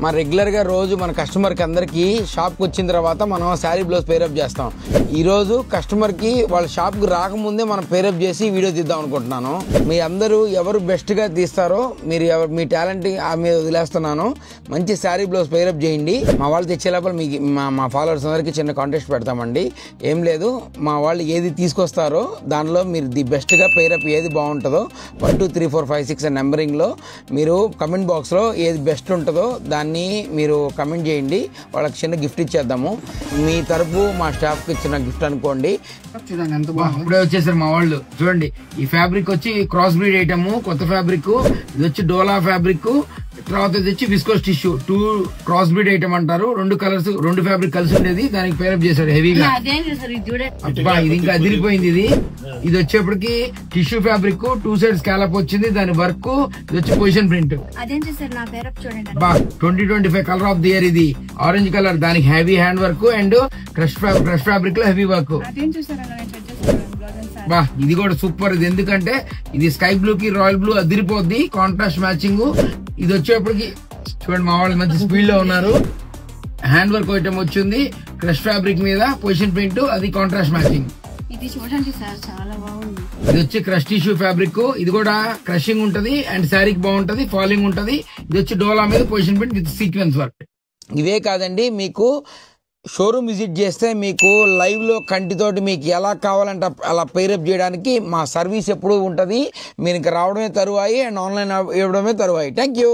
మన రెగ్యులర్గా రోజు మన కస్టమర్కి అందరికీ షాప్కి వచ్చిన తర్వాత మనం శారీ బ్లౌజ్ పేరప్ చేస్తాం. ఈరోజు కస్టమర్కి వాళ్ళ షాప్కి రాకముందే మనం పేరప్ చేసి వీడియో తీద్దాం అనుకుంటున్నాను. మీ అందరూ ఎవరు బెస్ట్గా తీస్తారో మీరు మీ టాలెంట్ మీద వదిలేస్తున్నాను. మంచి శారీ బ్లౌజ్ పేరప్ చేయండి. మా వాళ్ళు తెచ్చే లోపల మీకు మా ఫాలోవర్స్ అందరికీ చిన్న కాంటెస్ట్ పెడతామండి. ఏం లేదు, మా వాళ్ళు ఏది తీసుకొస్తారో దానిలో మీరు ది బెస్ట్గా పేరప్ ఏది బాగుంటుందో 1 2 3 4 5 6 నెంబరింగ్లో మీరు కమెంట్ బాక్స్లో ఏది బెస్ట్ ఉంటుందో దాన్ని మీరు కమెంట్ చేయండి. వాళ్ళకి చిన్న గిఫ్ట్ ఇచ్చేద్దాము. మీ తరపు మా స్టాఫ్కి ఇచ్చిన గిఫ్ట్ అనుకోండి. ఇప్పుడే వచ్చేసారు మా వాళ్ళు. చూడండి, ఈ ఫ్యాబ్రిక్ వచ్చి క్రాస్ బ్రీడ్ ఐటమ్, కొత్త ఫ్యాబ్రిక్. ఇది వచ్చి డోలా ఫ్యాబ్రిక్, తర్వాత ఇది వచ్చి viscose tissue. 2 cross breed item అంటారు. 2 కలర్స్, 2 ఫ్యాబ్రిక్ కలిసి ఉండేది. దానికి పేరప్ చేశాడు హెవీగా. అబ్బా, ఇది ఇంకా అదిరిపోయింది. ఇది వచ్చేప్పటికి టిష్యూ ఫ్యాబ్రిక్, 2 సైడ్ స్కాలప్ వచ్చింది. దాని వర్క్ ఇది వచ్చి position print. 2025 colour of the year. ఇది ఆరెంజ్ కలర్, దానికి heavy hand work and crush fabric లో హెవీ వర్క్. బా, ఇది కూడా సూపర్. ఇది ఎందుకంటే ఇది స్కై బ్లూ కి రాయల్ బ్లూ అదిరిపోద్ది, కాంట్రాస్ట్ మ్యాచింగ్. ఇది వచ్చేప్పటికి చూడండి, మా వాళ్ళు మంచి స్పీడ్ లో ఉన్నారు. హ్యాండ్ వర్క్ ఐటమ్ వచ్చింది, క్రష్ ఫ్యాబ్రిక్ మీద పొజిషన్ ప్రింట్, అది కాంట్రాస్ట్ మ్యాచింగ్. ఇది చూడండి సార్, చాలా బాగుంది. ఇది వచ్చి క్రష్ టిష్యూ ఫ్యాబ్రిక్. ఇది కూడా క్రషింగ్ ఉంటది అండ్ శారీకి బాగుంటది, ఫాలింగ్ ఉంటది. ఇది వచ్చి డోలా మీద position print with sequence work. ఇవే కాదండి, మీకు షోరూమ్ విజిట్ చేస్తే మీకు లైవ్ లో కంటితోటి మీకు ఎలా కావాలంటే అలా పేరప్ చేయడానికి మా సర్వీస్ ఎప్పుడూ ఉంటుంది. మీరు ఇంకా రావడమే తరువాయి అండ్ ఆన్లైన్ ఇవ్వడమే తరువాయి. Thank you.